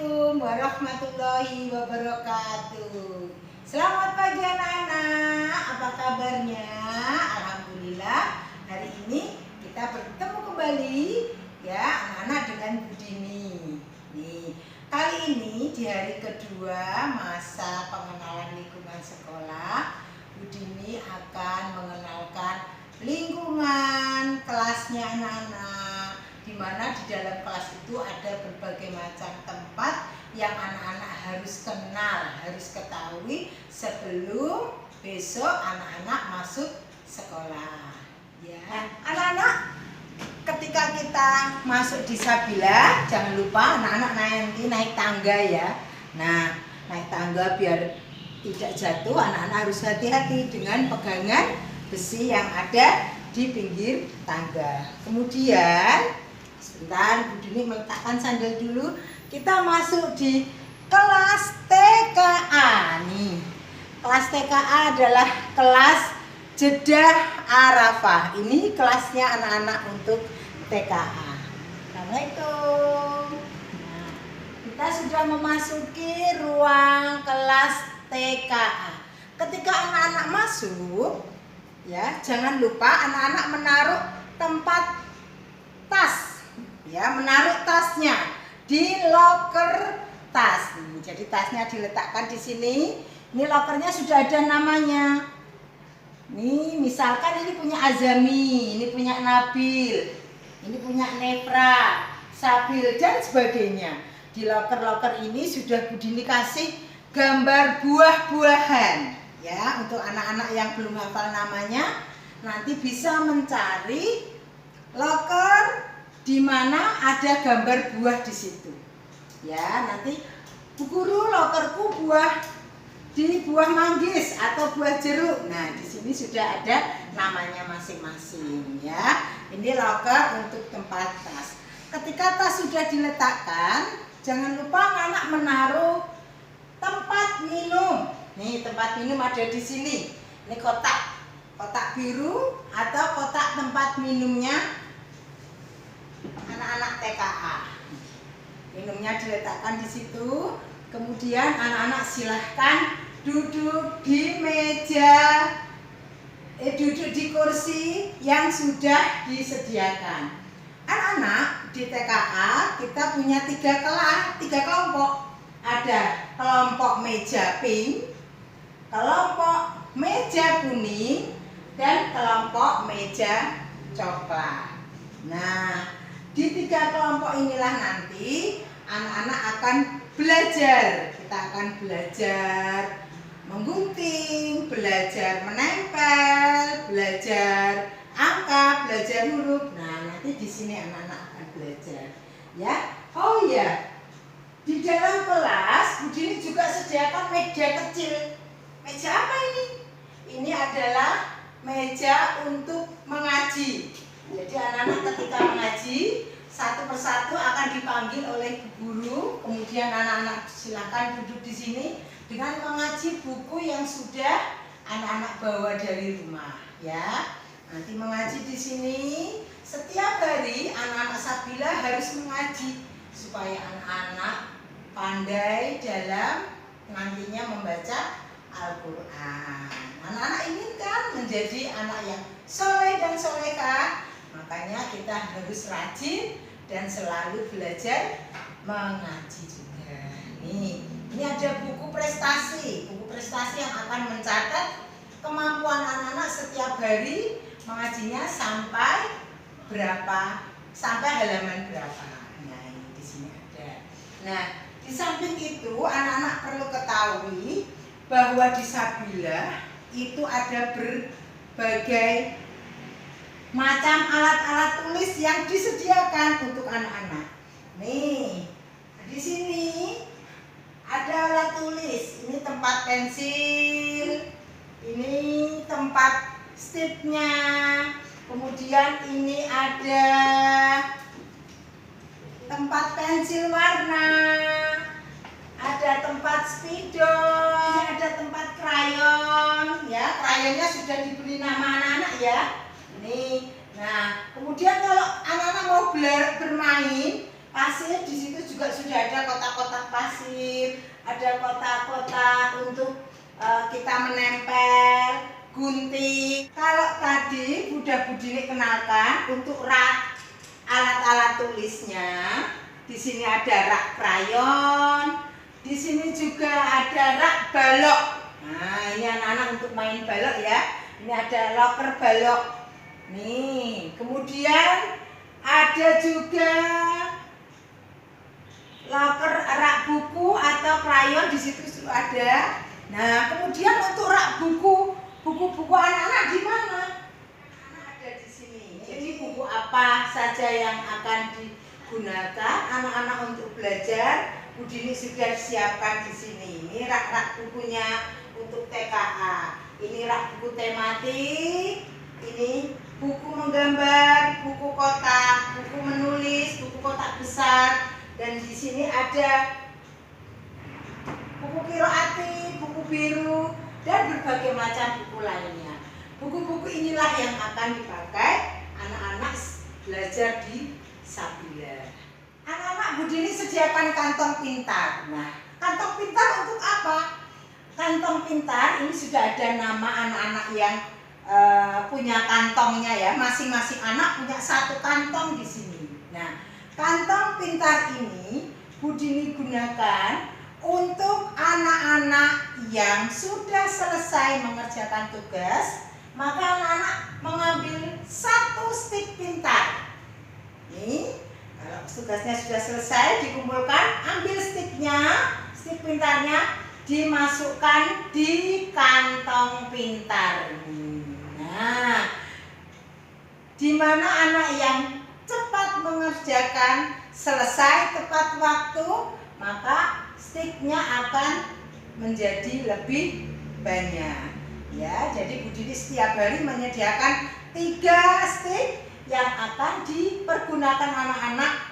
Assalamualaikum warahmatullahi wabarakatuh. Selamat pagi anak-anak, apa kabarnya? Alhamdulillah, hari ini kita bertemu kembali ya anak-anak dengan Bu Dini. Nih, kali ini di hari kedua masa pengenalan lingkungan sekolah, Bu Dini akan mengenalkan lingkungan kelasnya anak-anak, di mana di dalam kelas itu ada berbagai macam tempat yang anak-anak harus kenal, harus ketahui sebelum besok anak-anak masuk sekolah. Ya, anak-anak, ketika kita masuk di Sabila, jangan lupa anak-anak nanti naik tangga ya. Nah, naik tangga biar tidak jatuh, anak-anak harus hati-hati dengan pegangan besi yang ada di pinggir tangga. Kemudian sebentar, Bu Dini meletakkan sandal dulu. Kita masuk di kelas TKA nih. Kelas TKA adalah kelas Jeddah Arafah. Ini kelasnya anak-anak untuk TKA. Assalamualaikum. Nah, kita sudah memasuki ruang kelas TKA. Ketika anak-anak masuk, ya jangan lupa anak-anak menaruh tempat tas. Ya, menaruh tasnya di loker tas. Jadi tasnya diletakkan di sini. Ini lokernya sudah ada namanya. Nih, misalkan ini punya Azami, ini punya Nabil, ini punya Nefra, Sabil dan sebagainya. Di loker-loker ini sudah Bu Dini kasih gambar buah-buahan. Ya, untuk anak-anak yang belum hafal namanya, nanti bisa mencari loker di mana ada gambar buah di situ. Ya, nanti Bu Guru, lokerku buah manggis atau buah jeruk. Nah, di sini sudah ada namanya masing-masing ya. Ini loker untuk tempat tas. Ketika tas sudah diletakkan, jangan lupa anak menaruh tempat minum. Nih, tempat minum ada di sini. Ini kotak biru atau kotak tempat minumnya anak-anak TKA. Minumnya diletakkan di situ. Kemudian anak-anak silahkan duduk di meja, duduk di kursi yang sudah disediakan. Anak-anak di TKA kita punya tiga kelompok. Ada kelompok meja pink, kelompok meja kuning, dan kelompok meja coklat. Nah, di tiga kelompok inilah nanti anak-anak akan belajar. Kita akan belajar menggunting, belajar menempel, belajar angka, belajar huruf. Nah, nanti di sini anak-anak akan belajar. Ya. Oh iya. Di dalam kelas Bu Dini juga sediakan meja kecil. Meja apa ini? Ini adalah meja untuk mengaji. Jadi anak-anak ketika mengaji, satu persatu akan dipanggil oleh Bu Guru. Kemudian anak-anak silakan duduk di sini dengan mengaji buku yang sudah anak-anak bawa dari rumah. Ya, nanti mengaji di sini. Setiap hari anak-anak Sabila harus mengaji supaya anak-anak pandai dalam nantinya membaca Al-Quran. Anak-anak inginkan menjadi anak yang soleh dan solehah. Makanya kita harus rajin dan selalu belajar mengaji juga. Ini ada buku prestasi yang akan mencatat kemampuan anak-anak setiap hari mengajinya sampai halaman berapa. Nah, ini di sini ada. Nah, di samping itu anak-anak perlu ketahui bahwa di Sabila itu ada berbagai macam alat-alat tulis yang disediakan untuk anak-anak. Nih, di sini ada alat tulis. Ini tempat pensil, ini tempat stipnya. Kemudian ini ada tempat pensil warna, ada tempat spidol, ada tempat krayon. Ya, krayonnya sudah diberi nama anak-anak ya. Nih, nah kemudian kalau anak-anak mau bermain pasir, di situ juga sudah ada kotak-kotak pasir. parkir, ada kotak-kotak untuk kita menempel, gunting. Kalau tadi Bunda Budini kenalkan untuk rak alat-alat tulisnya, di sini ada rak krayon, di sini juga ada rak balok. Nah, ini anak-anak untuk main balok ya. Ini ada loker balok. Nih, kemudian ada juga loker rak buku atau krayon, di situ ada. Nah, kemudian untuk rak buku-buku anak-anak di mana? Anak ada di sini. Jadi buku apa saja yang akan digunakan anak-anak untuk belajar, Budini sudah siapkan di sini. Ini rak-rak bukunya untuk TKA. Ini rak buku tematik. Ini buku menggambar, buku kotak, buku menulis, buku kotak besar. Dan di sini ada buku kiroati, buku biru, dan berbagai macam buku lainnya. Buku-buku inilah yang akan dipakai anak-anak belajar di Sabila. Anak-anak Budini sediakan kantong pintar. Nah, kantong pintar untuk apa? Kantong pintar ini sudah ada nama anak-anak yang punya kantongnya ya. Masing-masing anak punya satu kantong di sini. Nah, kantong pintar ini Budini gunakan untuk anak-anak yang sudah selesai mengerjakan tugas, maka anak-anak mengambil satu stik pintar. Nih, kalau tugasnya sudah selesai dikumpulkan, ambil stik pintarnya dimasukkan di kantong pintar. Nah, di mana anak yang cepat mengerjakan, selesai tepat waktu, maka stiknya akan menjadi lebih banyak. Ya, jadi Budini setiap hari menyediakan 3 stik yang akan dipergunakan anak-anak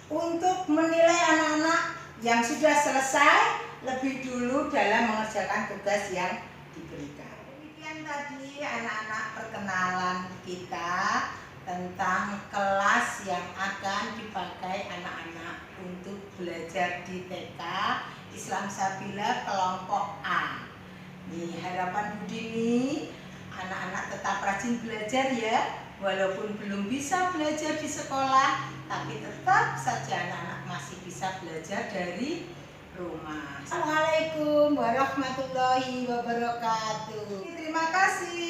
untuk menilai anak-anak yang sudah selesai lebih dulu dalam mengerjakan tugas yang diberikan. Demikian tadi anak-anak perkenalan kita tentang kelas yang akan dipakai anak-anak untuk belajar di TK Islam Sabila kelompok A. Nih, harapan Budini anak-anak tetap rajin belajar ya. Walaupun belum bisa belajar di sekolah, tapi tetap saja anak-anak masih bisa belajar dari rumah. Assalamualaikum warahmatullahi wabarakatuh. Terima kasih.